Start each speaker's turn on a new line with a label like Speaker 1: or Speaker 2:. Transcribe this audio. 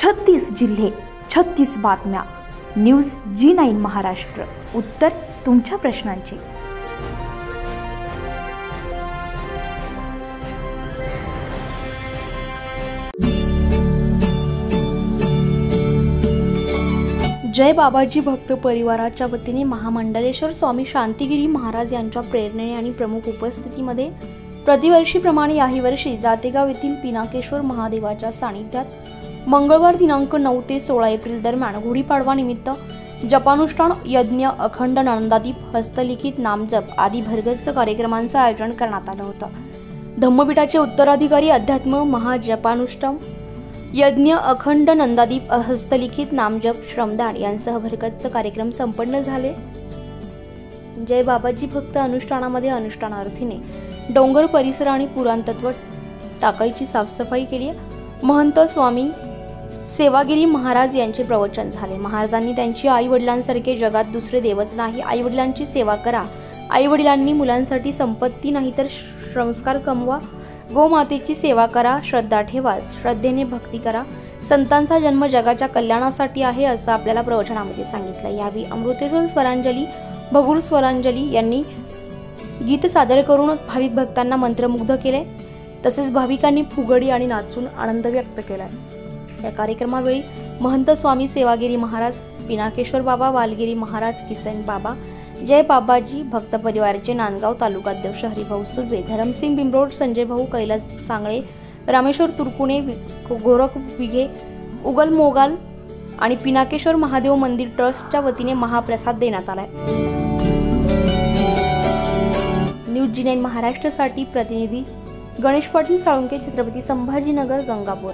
Speaker 1: 36 जिल्हे 36 बातम्या. News G9 Maharashtra. उत्तर तुमच्या प्रश्नांची. जय बाबाजी भक्त परिवाराच्या वतीने महामंडलेश्वर स्वामी शांतिगिरी महाराज यांच्या प्रेरणेने आणि प्रमुख उपस्थितीमध्ये प्रतिवर्षीप्रमाणे याही वर्षी जातेगाव येथील पिनाकेश्वर महादेवाच्या सानिध्यात मंगळवार दिनांक 9 ते 16 एप्रिल दरम्यान गुढीपाडवा निमित्त जपानुष्ठान, यज्ञ, अखंड नंदादीप, हस्तलिखित नामजप आदी भरगच्च कार्यक्रमांचे आयोजन करण्यात आलं होतं. धम्मपीठाचे उत्तराधिकारी अध्यात्म महाजपानुष्ठान, यज्ञ, अखंड नंदादीप, हस्तलिखित नामजप, श्रमदान यांसह भरगच्च कार्यक्रम संपन्न झाले. जय बाबाजी भक्त अनुष्ठानामध्ये अनुष्ठानार्थीने डोंगर परिसर आणि पुराणतत्व टाकायची साफसफाई केली. महंत स्वामी सेवागिरी महाराज यांचे प्रवचन झाले. महाराजांनी त्यांची आई वडिलांसारखे जगात दुसरे देवच नाही, आई वडिलांची सेवा करा, आई वडिलांनी मुलांसाठी संपत्ती नाही तर संस्कार कमवा, गोमातेची सेवा करा, श्रद्धा ठेवा, श्रद्धेने भक्ती करा, संतांचा जन्म जगाच्या कल्याणासाठी आहे असं आपल्याला प्रवचनामध्ये सांगितलं. यावेळी अमृतेश्वर स्वरांजली, भगुर स्वरांजली यांनी गीत सादर करून भाविक भक्तांना मंत्रमुग्ध केले. तसेच भाविकांनी फुगडी आणि नाचून आनंद व्यक्त केला. या कार्यक्रमावेळी महंत स्वामी सेवागिरी महाराज, पिनाकेश्वर बाबा, वालगिरी महाराज, किसन बाबा, जय बाबाजी भक्त परिवाराचे नांदगाव तालुकाध्यक्ष हरिभाऊ सुर्वे, धरमसिंग बिंबरोड, संजय भाऊ, कैलास सांगळे, रामेश्वर तुरकुणे, गोरख विघे, उगल मोगाल आणि पिनाकेश्वर महादेव मंदिर ट्रस्टच्या वतीने महाप्रसाद देण्यात आलाय. न्यूज G9 महाराष्ट्रासाठी प्रतिनिधी गणेश पाटील साळुंके, छत्रपती संभाजीनगर, गंगापूर.